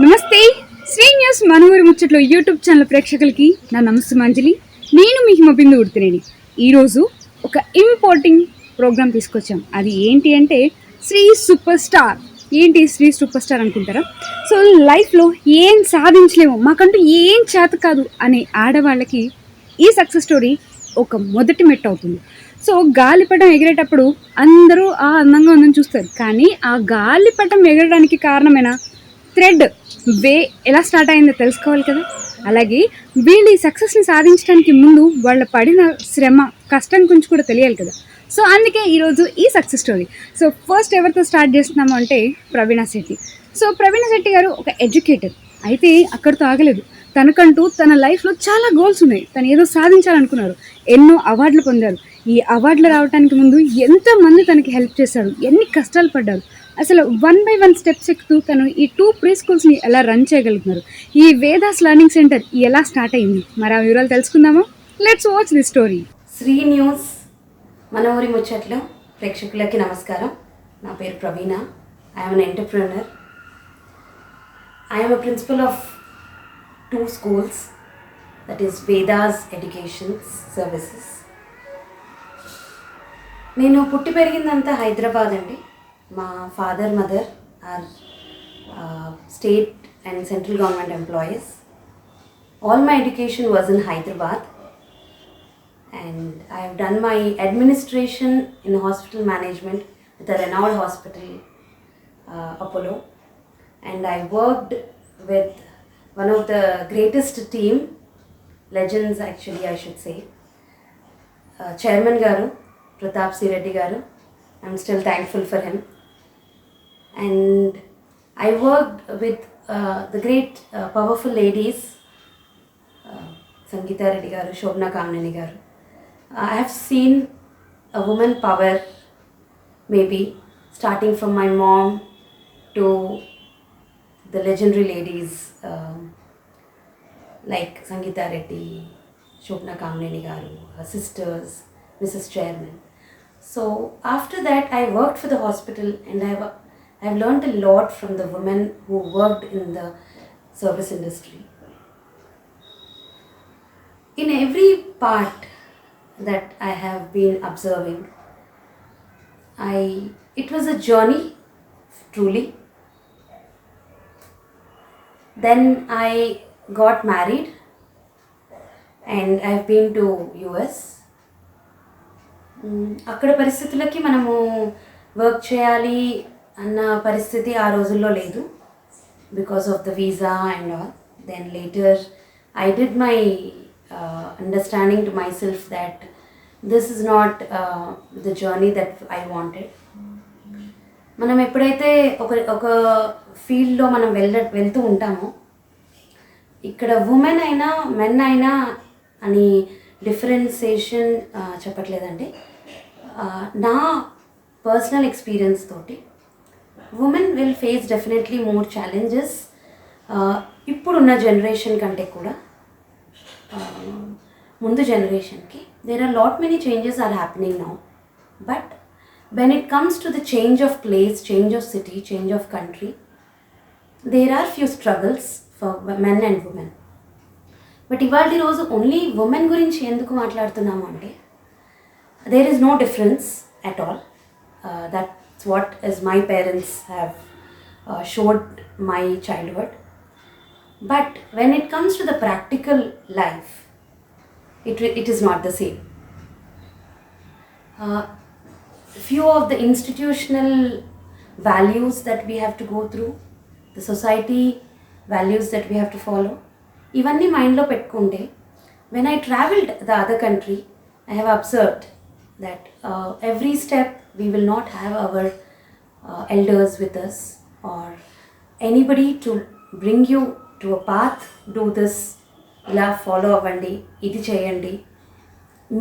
నమస్తే. శ్రీ న్యూస్ మనూరి ముచ్చట్లో YouTube channel ప్రేక్షకులకి నా నమస్సుమాంజలి. నేను మీ హిమబిందు ఉడితినేని. ఈరోజు ఒక ఇంపార్టెంట్ ప్రోగ్రామ్ తీసుకొచ్చాం. అది ఏంటి అంటే శ్రీ సూపర్ స్టార్. ఏంటి శ్రీ సూపర్ స్టార్ అనుకుంటారా? సో లైఫ్లో ఏం సాధించలేము, మాకంటూ ఏం చేత కాదు అనే ఆడవాళ్ళకి ఈ సక్సెస్ స్టోరీ ఒక మొదటి మెట్టు అవుతుంది. సో గాలిపటం ఎగిరేటప్పుడు అందరూ అందంగా ఉందని చూస్తారు, కానీ ఆ గాలిపటం ఎగరడానికి కారణమైన థ్రెడ్ వే ఎలా స్టార్ట్ అయిందో తెలుసుకోవాలి కదా. అలాగే వీళ్ళు ఈ సక్సెస్ని సాధించడానికి ముందు వాళ్ళ పడిన శ్రమ, కష్టం గురించి కూడా తెలియాలి కదా. సో అందుకే ఈరోజు ఈ సక్సెస్ స్టోరీ. సో ఫస్ట్ ఎవరితో స్టార్ట్ చేస్తున్నాము అంటే ప్రవీణ శెట్టి. సో ప్రవీణ శెట్టి గారు ఒక ఎడ్యుకేటర్. అయితే అక్కడితో ఆగలేదు. తనకంటూ తన లైఫ్లో చాలా గోల్స్ ఉన్నాయి. తను ఏదో సాధించాలనుకున్నారు. ఎన్నో అవార్డులు పొందారు. ఈ అవార్డులు రావడానికి ముందు ఎంతోమంది తనకి హెల్ప్ చేశారు, ఎన్ని కష్టాలు పడ్డారు. అసలు 1 by 1 స్టెప్స్ ఎక్కుతూ తను ఈ 2 ప్రీ స్కూల్స్ని ఎలా రన్ చేయగలుగుతున్నారు, ఈ వేదాస్ లెర్నింగ్ సెంటర్ ఎలా స్టార్ట్ అయింది, మరి ఆ వివరాలు తెలుసుకుందామా? Let's watch the story. Sri news మన ఊరి ముచ్చట్లో ప్రేక్షకులకి నమస్కారం. నా పేరు Praveena. I'm an entrepreneur. I'm a principal of 2 schools, that is Vedas education services. నేను పుట్టి పెరిగిందంతా హైదరాబాద్ అండి. మా father mother are state and central government employees. All my education was in Hyderabad, and I have done my administration in hospital management with a renowned hospital, Apollo, and I worked with one of the greatest team, legends actually I should say, Chairman Garu, Pratap C. Reddy Garu. I'm still thankful for him. And I worked with the great powerful ladies, Sangeeta Reddy Garu, Shobna Kamnani Garu. I have seen a woman power, maybe starting from my mom to the legendary ladies like Sangeeta Reddy, Shobna Kamnani Garu, her sisters, Mrs. Chairman. So after that I worked for the hospital, and I've learned a lot from the women who worked in the service industry. In every part that I have been observing, it was a journey, truly. Then I got married and I've been to US. అక్కడ పరిస్థితులకి మనము work చేయాలి అన్న పరిస్థితి ఆ రోజుల్లో లేదు, because of the visa and all. Then later I did my understanding to myself that this is not the journey that I wanted. మనం ఎప్పుడైతే ఒక ఫీల్డ్లో మనం వెళ్తూ ఉంటామో, ఇక్కడ ఉమెన్ అయినా మెన్ అయినా అని డిఫరెన్సియేషన్ చెప్పట్లేదండి. నా పర్సనల్ ఎక్స్పీరియన్స్ తోటి women will face definitely more challenges ఇప్పుడున్న జనరేషన్ కంటే కూడా. ముందు జనరేషన్కి there are lot many changes are happening now, but when it comes to the change of place, change of city, change of country, there are few struggles for men and women. But ఇవాళ రోజు only women గురించి ఎందుకు మాట్లాడుతున్నాము అంటే, there is no difference at all. That's what as my parents have showed my childhood. But when it comes to the practical life, it is not the same. Few of the institutional values that we have to go through, the society values that we have to follow, ఇవన్నీ మైండ్లో పెట్టుకుంటే, when I traveled the other country, I have observed that every step we will not have our elders with us or anybody to bring you to a path, do this, ఇలా follow అవ్వండి, ఇది చేయండి,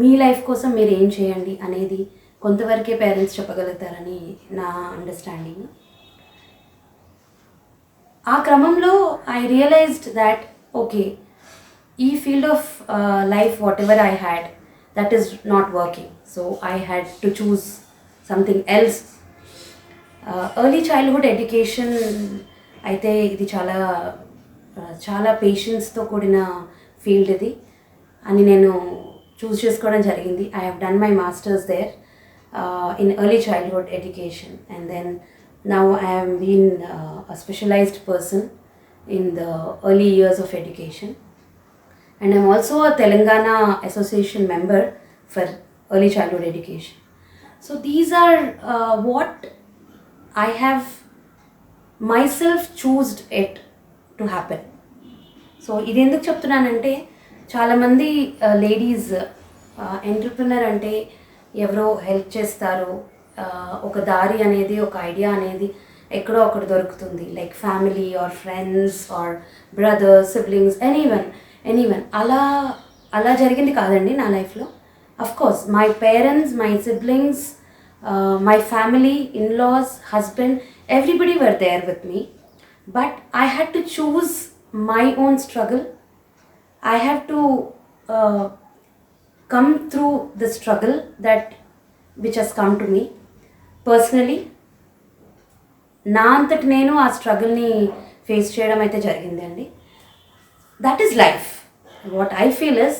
మీ life కోసం మీరు ఏం చేయండి అనేది కొంతవరకే పేరెంట్స్ చెప్పగలుగుతారని నా అండర్స్టాండింగ్. ఆ క్రమంలో ఐ రియలైజ్డ్ దాట్ ఓకే, ఈ field of life what ever I had, that is not working. So I had to choose something else. Early childhood education అయితే ఇది చాలా పేషెన్స్తో కూడిన ఫీల్డ్ ఇది అని నేను చూస్ చేసుకోవడం జరిగింది. I have done my masters there in early childhood education and then now I have been a specialized person in the early years of education, and I'm also a Telangana Association member for early childhood education. So these are what I have myself choosed it to happen. So ఇది ఎందుకు చెప్తున్నానంటే చాలామంది ladies entrepreneur అంటే ఎవరో help చేస్తారు, ఒక దారి అనేది, ఒక ఐడియా అనేది ఎక్కడో ఒకటి దొరుకుతుంది, like family or friends or brothers, siblings, anyone అలా జరిగింది కాదండి నా లైఫ్లో. Of course my parents, my siblings, my family, in laws, husband, everybody were there with me, but I had to choose my own struggle. I have to come through the struggle which has come to me personally. నా అంతటి నేను ఆ స్ట్రగుల్ని face చేయడం అయితే జరిగింది అండి. That is life. What I feel is,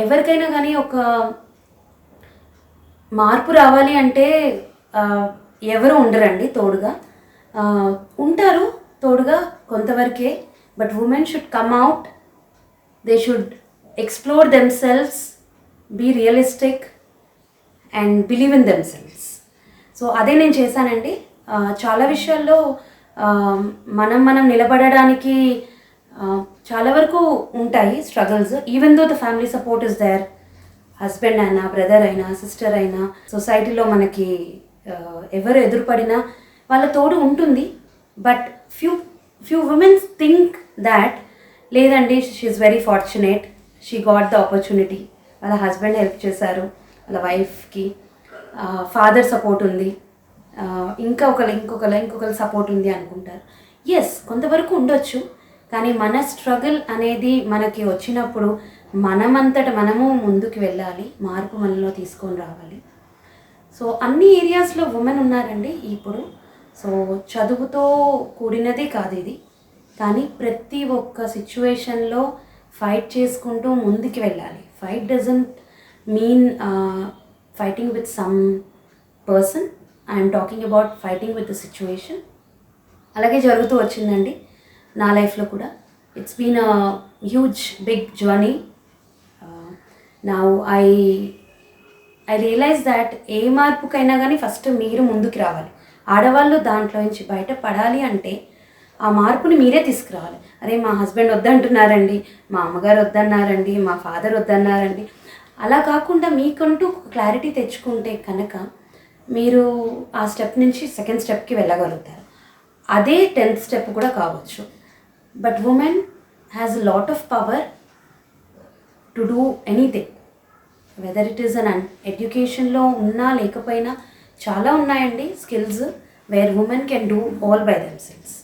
ఎవరికైనా కానీ ఒక మార్పు రావాలి అంటే ఎవరు ఉండరండి తోడుగా. ఉంటారు తోడుగా కొంతవరకే, but women should come out, they should explore themselves, be realistic and believe in themselves. So అదే నేను చేశానండి. చాలా విషయాల్లో మనం నిలబడడానికి చాలా వరకు ఉంటాయి struggles, even though the family support is there. Husband అయినా, బ్రదర్ అయినా, సిస్టర్ అయినా, సొసైటీలో మనకి ఎవరు ఎదురుపడినా వాళ్ళ తోడు ఉంటుంది. But few womens think that లేదండి, she is very fortunate, she got the opportunity, వాళ్ళ హస్బెండ్ హెల్ప్ చేశారు, వాళ్ళ వైఫ్కి ఫాదర్ సపోర్ట్ ఉంది, ఇంకొకరు సపోర్ట్ ఉంది అనుకుంటారు. ఎస్, కొంతవరకు ఉండొచ్చు, కానీ మన స్ట్రగుల్ అనేది మనకి వచ్చినప్పుడు మనమంతట మనము ముందుకు వెళ్ళాలి, మార్పు మనలో తీసుకొని రావాలి. సో అన్ని ఏరియాస్లో ఉమెన్ ఉన్నారండి ఇప్పుడు. సో చదువుతో కూడినది కాదు ఇది, కానీ ప్రతి ఒక్క సిచ్యువేషన్లో ఫైట్ చేసుకుంటూ ముందుకు వెళ్ళాలి. Fight doesn't mean fighting with some person, I'm talking about fighting with the situation. అలాగే జరుగుతూ వచ్చిందండి నా లైఫ్లో కూడా. It's been a huge big journey. Now I realize that ఏ మార్పుకైనా కానీ ఫస్ట్ మీరు ముందుకు రావాలి. ఆడవాళ్ళు దాంట్లో నుంచి బయటపడాలి అంటే ఆ మార్పుని మీరే తీసుకురావాలి. అరే మా హస్బెండ్ వద్దంటున్నారండి, మా అమ్మగారు వద్దన్నారండి, మా ఫాదర్ వద్దన్నారండి, అలా కాకుండా మీకంటూ క్లారిటీ తెచ్చుకుంటే కనుక మీరు ఆ స్టెప్ నుంచి సెకండ్ స్టెప్కి వెళ్ళగలుగుతారు. అదే 10th స్టెప్ కూడా కావచ్చు. But women has a lot of power to do anything, whether it is an ఎడ్యుకేషన్లో ఉన్నా లేకపోయినా చాలా ఉన్నాయండి skills where women can do all by themselves.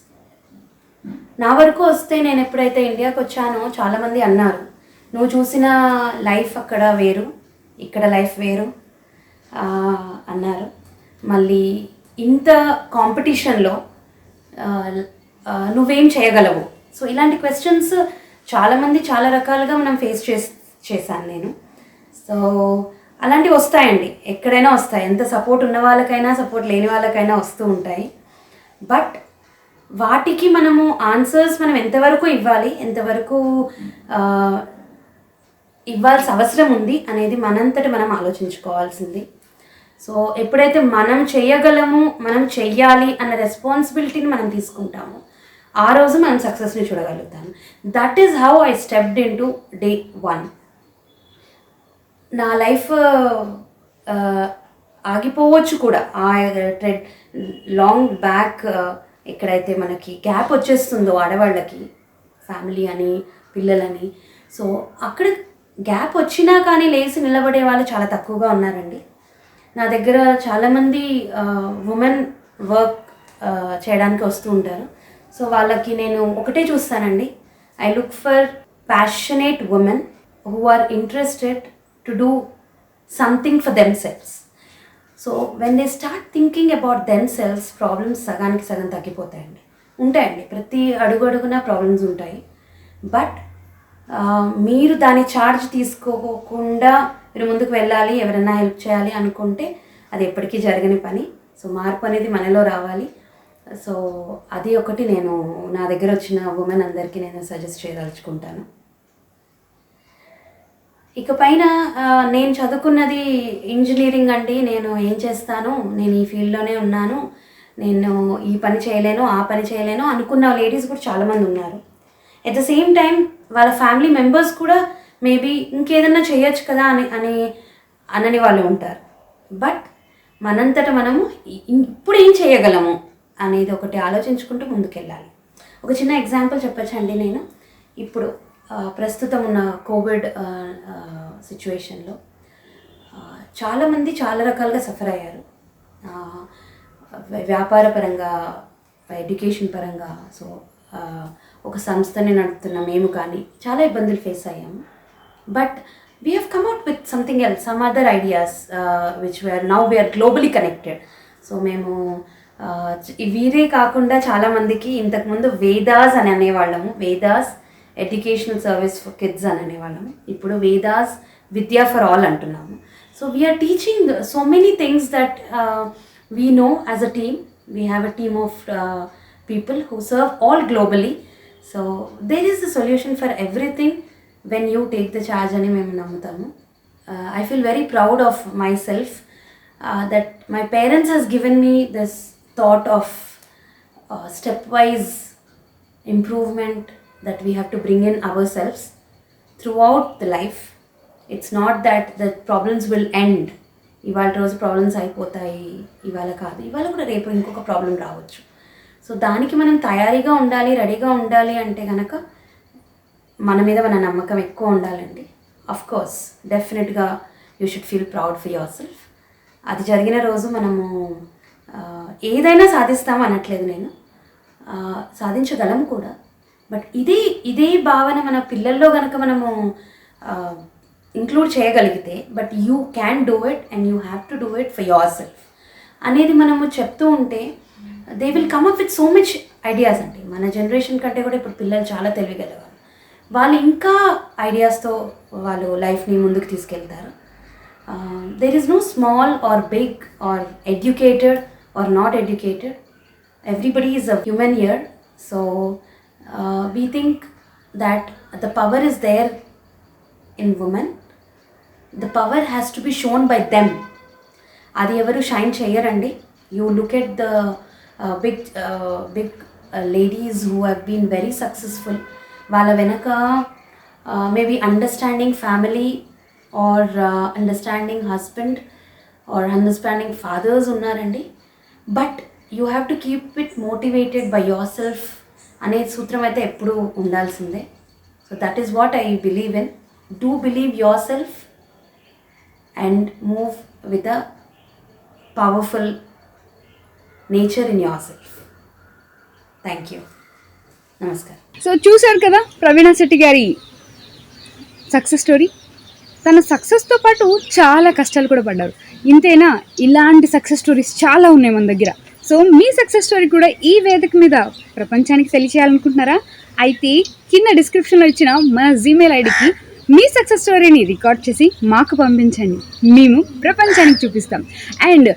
నా వరకు వస్తే నేను ఎప్పుడైతే ఇండియాకి వచ్చానో చాలామంది అన్నారు, నువ్వు చూసిన లైఫ్ అక్కడ వేరు, ఇక్కడ లైఫ్ వేరు అన్నారు. మళ్ళీ ఇంత కాంపిటీషన్లో నువ్వేం చేయగలవు? సో ఇలాంటి క్వశ్చన్స్ చాలామంది చాలా రకాలుగా మనం ఫేస్ చేశాను నేను. సో అలాంటివి వస్తాయండి, ఎక్కడైనా వస్తాయి. ఎంత సపోర్ట్ ఉన్న వాళ్ళకైనా సపోర్ట్ లేని వాళ్ళకైనా వస్తూ ఉంటాయి. బట్ వాటికి మనము ఆన్సర్స్ మనం ఎంతవరకు ఇవ్వాలి, ఎంతవరకు ఇవ్వాల్సిన అవసరం ఉంది అనేది మనంతటి మనం ఆలోచించుకోవాల్సింది. సో ఎప్పుడైతే మనం చేయగలము, మనం చెయ్యాలి అన్న రెస్పాన్సిబిలిటీని మనం తీసుకుంటామో ఆ రోజు మనం సక్సెస్ని చూడగలుగుతాము. That is how I stepped in to day 1. నా లైఫ్ ఆగిపోవచ్చు కూడా, ఆ లాంగ్ బ్యాక్ ఎక్కడైతే మనకి గ్యాప్ వచ్చేస్తుందో ఆడవాళ్ళకి, ఫ్యామిలీ అని, పిల్లలని, సో అక్కడ గ్యాప్ వచ్చినా కానీ లేచి నిలబడే వాళ్ళు చాలా తక్కువగా ఉన్నారండి. నా దగ్గర చాలామంది ఉమెన్ వర్క్ చేయడానికి వస్తూ ఉంటారు. సో వాళ్ళకి నేను ఒకటే చూస్తానండి, I look for passionate women who are interested to do something for themselves. So when they start thinking about themselves, problems సగానికి సగం తగ్గిపోతాయండి. ఉంటాయండి, ప్రతి అడుగు అడుగున ప్రాబ్లమ్స్ ఉంటాయి. బట్ మీరు దాని ఛార్జ్ తీసుకోకుండా మీరు ముందుకు వెళ్ళాలి, ఎవరైనా హెల్ప్ చేయాలి అనుకుంటే అది ఎప్పటికీ జరగని పని. సో మార్పు అనేది మనలో రావాలి. సో అది ఒకటి నేను నా దగ్గర వచ్చిన ఉమెన్ అందరికీ నేను సజెస్ట్ చేయదలుచుకుంటాను. ఇకపైన నేను చదువుకున్నది ఇంజనీరింగ్ అండి, నేను ఏం చేస్తాను, నేను ఈ ఫీల్డ్లోనే ఉన్నాను, నేను ఈ పని చేయలేను, ఆ పని చేయలేను అనుకున్న లేడీస్ కూడా చాలామంది ఉన్నారు. ఎట్ ద సేమ్ టైం వాళ్ళ ఫ్యామిలీ మెంబర్స్ కూడా మేబీ ఇంకేదన్నా చేయొచ్చు కదా అనని వాళ్ళు ఉంటారు. బట్ మనంతట మనము ఇప్పుడు ఏం చేయగలము అనేది ఒకటి ఆలోచించుకుంటూ ముందుకెళ్ళాలి. ఒక చిన్న ఎగ్జాంపుల్ చెప్పచ్చండి. నేను ఇప్పుడు ప్రస్తుతం ఉన్న కోవిడ్ సిచ్యువేషన్లో చాలామంది చాలా రకాలుగా సఫర్ అయ్యారు. వ్యాపార పరంగా, ఎడ్యుకేషన్ పరంగా. సో ఒక సంస్థని నడుపుతున్న మేము కానీ చాలా ఇబ్బందులు ఫేస్ అయ్యాము. But we have come out with something else, some other ideas which we are globally connected. So మేము వీరే కాకుండా చాలామందికి ఇంతకుముందు వేదాస్ అని అనేవాళ్ళము, Vedas educational service for kids అని అనేవాళ్ళము. ఇప్పుడు వేదాస్ విద్యా ఫర్ ఆల్ అంటున్నాము. So we are teaching so many things that we know as a team. We have a team of people who serve all globally. So there is a solution for everything when you take the charge ani mem nammutamu. I feel very proud of myself that my parents has given me this thought of stepwise improvement that we have to bring in ourselves throughout the life. It's not that the problems will end. ఇవాళ రోజు problems అయిపోతాయి, ఇవాళ కాదు, ఇవాళ కూడా రేపు ఇంకొక problem రావచ్చు. సో దానికి మనం తయారీగా ఉండాలి, రెడీగా ఉండాలి అంటే కనుక మన మీద మన నమ్మకం ఎక్కువ ఉండాలండి. అఫ్ కోర్స్ డెఫినెట్గా you should feel proud for your self. అది జరిగిన రోజు మనము ఏదైనా సాధిస్తాము అనట్లేదు నేను, సాధించగలం కూడా. బట్ ఇదే భావన మన పిల్లల్లో కనుక మనము ఇంక్లూడ్ చేయగలిగితే, but you can do it and you have to do it for your self అనేది మనము చెప్తూ ఉంటే they will come up with so much ideas అండి. మన జనరేషన్ కంటే కూడా ఇప్పుడు పిల్లలు చాలా తెలివిగలవారు. వాళ్ళు ఇంకా ఐడియాస్తో వాళ్ళు లైఫ్ని ముందుకు తీసుకెళ్తారు. There is no small or big or educated or not educated. Everybody is a human here. So we think that the power is there in women. The power has to be shown by them. అది ఎవరు shine చేయరండి. You look at the big ladies who have been very successful. వాళ్ళ వెనక maybe understanding family or understanding husband or understanding fathers ఉన్నారండి. But you have to keep it motivated by yourself అనే సూత్రం అయితే ఎప్పుడూ ఉండాల్సిందే. So that is what I believe in. Do believe your self and move with a powerful nature in your self. Thank you. నమస్కారం. So చూశారు కదా ప్రవీణ శెట్టి గారి success story. తన సక్సెస్తో పాటు చాలా కష్టాలు కూడా పడ్డారు. ఇంతేనా, ఇలాంటి సక్సెస్ స్టోరీస్ చాలా ఉన్నాయి మన దగ్గర. సో మీ సక్సెస్ స్టోరీ కూడా ఈ వేదిక మీద ప్రపంచానికి తెలియచేయాలనుకుంటున్నారా? అయితే కింద డిస్క్రిప్షన్లో ఇచ్చిన మన జీమెయిల్ ఐడికి మీ సక్సెస్ స్టోరీని రికార్డ్ చేసి మాకు పంపించండి. మేము ప్రపంచానికి చూపిస్తాం. అండ్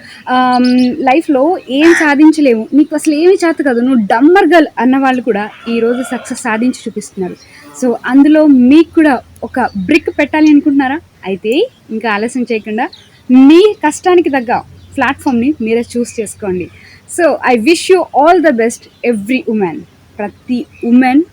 లైఫ్లో ఏం సాధించలేము, నీకు అసలు ఏమీ చేత కాదు, నువ్వు డంబర్ గర్ల్ అన్న వాళ్ళు కూడా ఈరోజు సక్సెస్ సాధించి చూపిస్తున్నారు. సో అందులో మీకు కూడా ఒక బ్రిక్ పెట్టాలి అనుకుంటున్నారా? అయితే ఇంకా ఆలస్యం చేయకుండా మీ కష్టానికి తగ్గ ప్లాట్ఫామ్ని మీరే చూస్ చేసుకోండి. So I wish you all the best every women. ప్రతి ఉమెన్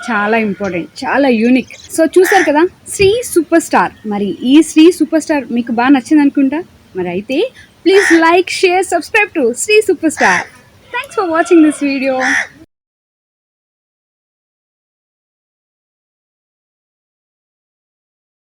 చాలా ఇంపార్టెంట్, చాలా యూనిక్. సో చూసారు కదా శ్రీ సూపర్ స్టార్. మరి ఈ శ్రీ సూపర్ స్టార్ మీకు బాగా నచ్చింది అనుకుంటా. మరి అయితే please like, share, subscribe to Sri super star. Thanks for watching this video.